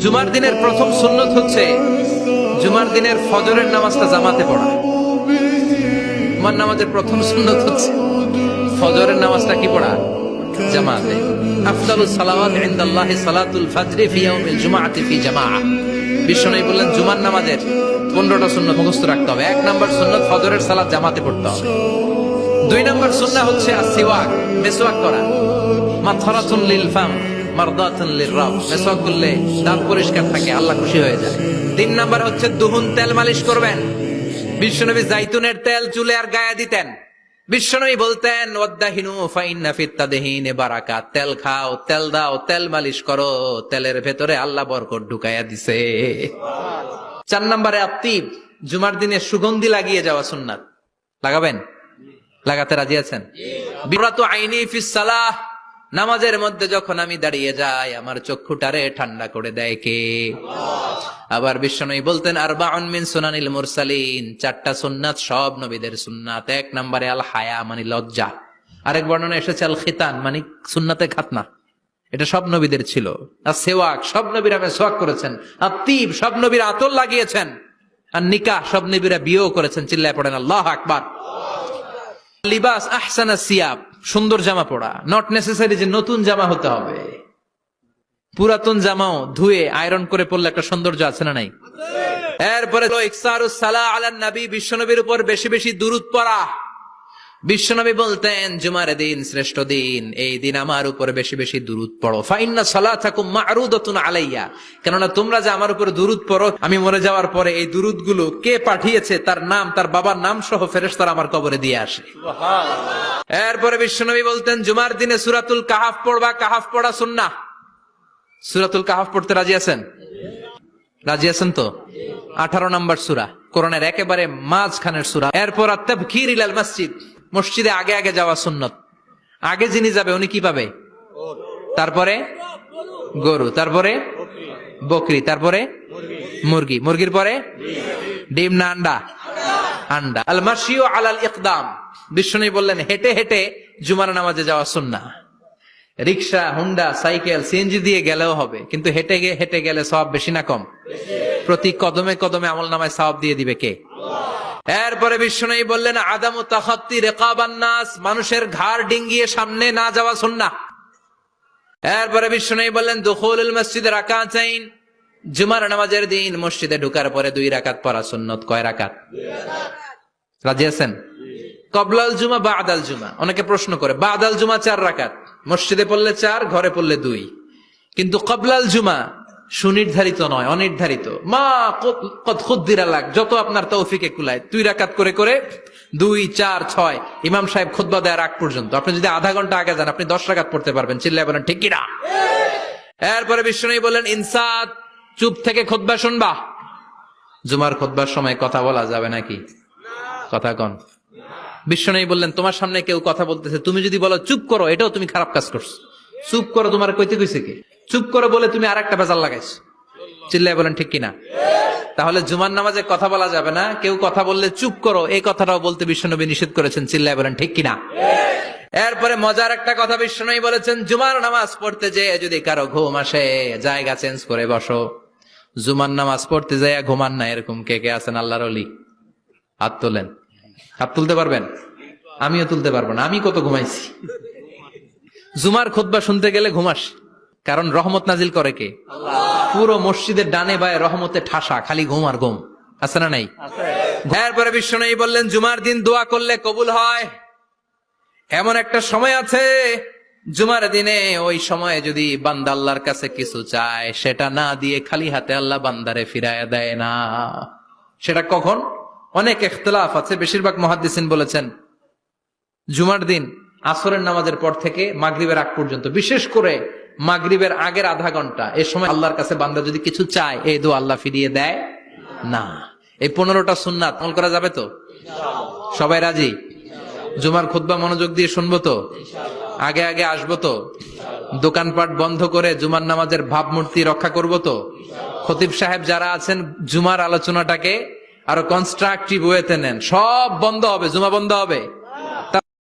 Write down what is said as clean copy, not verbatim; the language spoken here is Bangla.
জুমার দিনের প্রথম সুন্নত হচ্ছে জুমার দিনের ফজরের নামাজটা জামাতে পড়া। জুমার নামাজের প্রথম সুন্নত হচ্ছে ফজরের নামাজটা কি পড়া? জামাতে। আফদালুস সালাওয়াত ইনদাল্লাহি সালাতুল ফাজরি ফি ইয়াউমিল জুমআতি ফি জামাআহ। বিশ্বনবী বললেন জুমার নামাজের 15টা সুন্নাত মুখস্থ রাখতে হবে। 1 নাম্বার সুন্নাত ফজরের সালাত জামাতে পড়তে হবে। 2 নাম্বার সুন্নাহ হচ্ছে আসওয়াক, মিসওয়াক করা। মাতহারাতুন লিল ফাম মারদাতুন লিররাব। মিসওয়াক করলে দাঁত পরিষ্কার থাকে, আল্লাহ খুশি হয়ে যায়। 3 নাম্বার হচ্ছে দুহুন, তেল মালিশ করবেন। বিশ্বনবী জাইতুনের তেল চুলে আর গায়ে দিতেন। বিশ্বনবী বলতেন ওয়াদাহিনু ফাইন্না ফিত তাদহিনে বারাকাত। তেল খাও, তেল দাও, তেল মালিশ করো, তেলের ভেতরে আল্লাহ বরকত ঢুকাইয়া দিছে। 4 নম্বরে আত্তিব, জুমার দিনে সুগন্ধি লাগিয়ে যাওয়া সুন্নাত। লাগাবেন? লাগাতে রাজি আছেন? বিরাতু আইনি ফিস সালাহ। নামাজের মধ্যে যখন আমি দাঁড়িয়ে যাই আমার চক্ষুটারে ঠান্ডা করে দেয় কে? আবার বিশ্বনবী বলতেন আরবাউন মিন সুনানিল মুরসালিন। 4টা সুন্নাত সব নবীদের সুন্নাত। 1 নম্বরে আল হায়া মানে লজ্জা। আরেক বর্ণনা এসেছে আল খিতান মানে সুন্নাতে খাতনা। এটা সব নবীদের ছিল। আর সেওয়াক, সব নবীরা মেসওয়াক করেছেন। আর তিব, সব নবীরা আতর লাগিয়েছেন। আর নিকাহ, সব নবীরা বিয়েও করেছেন। চিল্লায় পড়েন আল্লাহু আকবার। লিবাস আহসানা সিয়াব, সুন্দর জামা পড়া। নট নেসেসারি যে নতুন জামা হতে হবে। পুরাতন জামাও ধুয়ে আয়রন করে পড়লে একটা সৌন্দর্য আছে না নাই? এরপরে ইকসারুস সালাহ আলান নবী, বিশ্বনবীর উপর বেশি বেশি দুরূদ পড়া। বিশ্বনবী বলতেন জুমার দিন শ্রেষ্ঠ দিন, এই দিন আমার উপর বেশি বেশি দুরূদ পড়ো। ফাইন্না সালাতাকুম মা'রুদাতুন আলাইয়া। কেননা তোমরা যে আমার উপর দুরূদ পড়ো, আমি মরে যাওয়ার পরে এই দুরূদগুলো কে পাঠিয়েছে তার নাম, তার বাবার নাম সহ ফেরেশতারা আমার কবরে দিয়ে আসে। সুবহানাল্লাহ। এরপরে বিশ্বনবী বলতেন জুমার দিনে সূরাতুল কাহাফ পড়বা। কাহাফ পড়া সুন্নাহ। সূরাতুল কাহাফ পড়তে রাজি আছেন? রাজি আছেন তো? 18 নম্বর সূরা, কোরআনের একেবারে মাঝখানের সূরা। এরপর আত-তাবকির ইলাল মসজিদ, মসজিদে আগে আগে যাওয়া সুন্নত। আগে যিনি যাবে উনি কি পাবে? তারপরে গরু, তারপরে বকরি, তারপরে মুরগি, মুরগির পরে ডিম না আন্ডা? আন্ডা। আল মাশিউ আলাল ইকদাম। বিশ্বনবী বললেন হেঁটে হেঁটে জুমার নামাজে যাওয়া সুন্নাহ। রিকশা, হুন্ডা, সাইকেল, সিএনজি দিয়ে গেলেও হবে, কিন্তু হেঁটে হেঁটে গেলে সওয়াব বেশি না কম? প্রতি কদমে কদমে আমলনামায় সওয়াব দিয়ে দিবে কে? এরপরে বিশ্বনবী বললেন আদামু তাখাত্তি রিকাবান নাস, মানুষের ঘাড় ডিঙ্গিয়ে সামনে না যাওয়া সুন্নাহ। এরপরে বিশ্বনবী বললেন দুখুলুল মসজিদে রাকাতাইন, জুমার নামাজের দিন মসজিদে ঢোকার পরে 2 রাকাত পড়া সুন্নত। কয় রাকাত? 2 রাকাত। রাজি আছেন? কবলাল জুমা বাদাল জুমা। অনেকে প্রশ্ন করে বাদাল জুমা 4 রাকাত, মসজিদে পড়লে 4, ঘরে পড়লে 2। কিন্তু কবলাল জুমা সুনির্ধারিত নয়, অনির্ধারিত। মা কদ খুদ্দিরা লাক, যত আপনার তৌফিকে কুলায় 2 রাকাত করে করে 2, 4, 6 ইমাম সাহেব খুতবা দেওয়ার আগ পর্যন্ত। আপনি যদি আধা ঘন্টা আগে যান আপনি 10 রাকাত পড়তে পারবেন। চিল্লায় বলেন ঠিক কিনা? এরপরে বিশ্বনবী বললেন ইনসাত, চুপ থেকে খুতবা শুনবা। জুমার খুতবার সময় কথা বলা যাবে নাকি? কথা কন। বিশ্বনবী বললেন তোমার সামনে কেউ কথা বলতেছে, তুমি যদি বলো চুপ করো, এটাও তুমি খারাপ কাজ করছো। চুপ করো তোমার কইতে কইছে কে? চুপ করো বলে তুমি আরেকটা ভেজাল লাগাইছো। চিল্লায় বলেন ঠিক কিনা? তাহলে জুমার নামাজে কথা বলা যাবে না। কেউ কথা বললে চুপ করো, এই কথাটাও বলতে বিশ্বনবী নিষেধ করেছেন। চিল্লায় বলেন ঠিক কিনা? এরপরে মজার একটা কথা বিশ্বনবী বলেছেন, জুমার নামাজ পড়তে যেয়ে যদি কারো ঘুম আসে জায়গা চেঞ্জ করে বসো। জুমার নামাজ পড়তে যায় ঘুমান না, এরকম কে কে আছেন আল্লাহর ওলি? হাত তোলেন। হাত তুলতে পারবেন? আমিও তুলতে পারবো না, আমি কত ঘুমাইছি। জুমার খুতবা শুনতে গেলে ঘুমাস, কারণ রহমত নাজিল করে কে? আল্লাহ। পুরো মসজিদের ডানে বায়ে রহমতে ঠাসা, খালি ঘুম আর ঘুম। আছে না নাই? এরপরে বিশ্বনবী বললেন জুমার দিন দোয়া করলে কবুল হয়। এমন একটা সময় আছে জুমার দিনে, ওই সময়ে যদি বান্দা আল্লাহর কাছে কিছু চায় সেটা না দিয়ে খালি হাতে আল্লাহ বান্দারে ফিরাইয়া দেয় না। সেটা কখন? অনেক ইখতিলাফ আছে। বেশিরভাগ মুহাদ্দিসিন বলেছেন জুমার দিন আসরের নামাজের পর থেকে মাগরিবের আগ পর্যন্ত, বিশেষ করে মাগরিবের আগের আধা ঘন্টা, এই সময় আল্লাহর কাছে বান্দা যদি কিছু চায় এই দোয়া আল্লাহ ফিরিয়ে দেয় না। এই 15টা সুন্নাত আমল করা যাবে তো? সবাই রাজি? জুমার খুতবা মনোযোগ দিয়ে শুনবো তো? আগে আগে আসবো তো? দোকানপাট বন্ধ করে জুমার নামাজের ভাবমূর্তি রক্ষা করবো তো? খতিব সাহেব যারা আছেন জুমার আলোচনাটাকে আরো কনস্ট্রাকটিভ ওয়েতে নেন। সব বন্ধ হবে, জুমা বন্ধ হবে।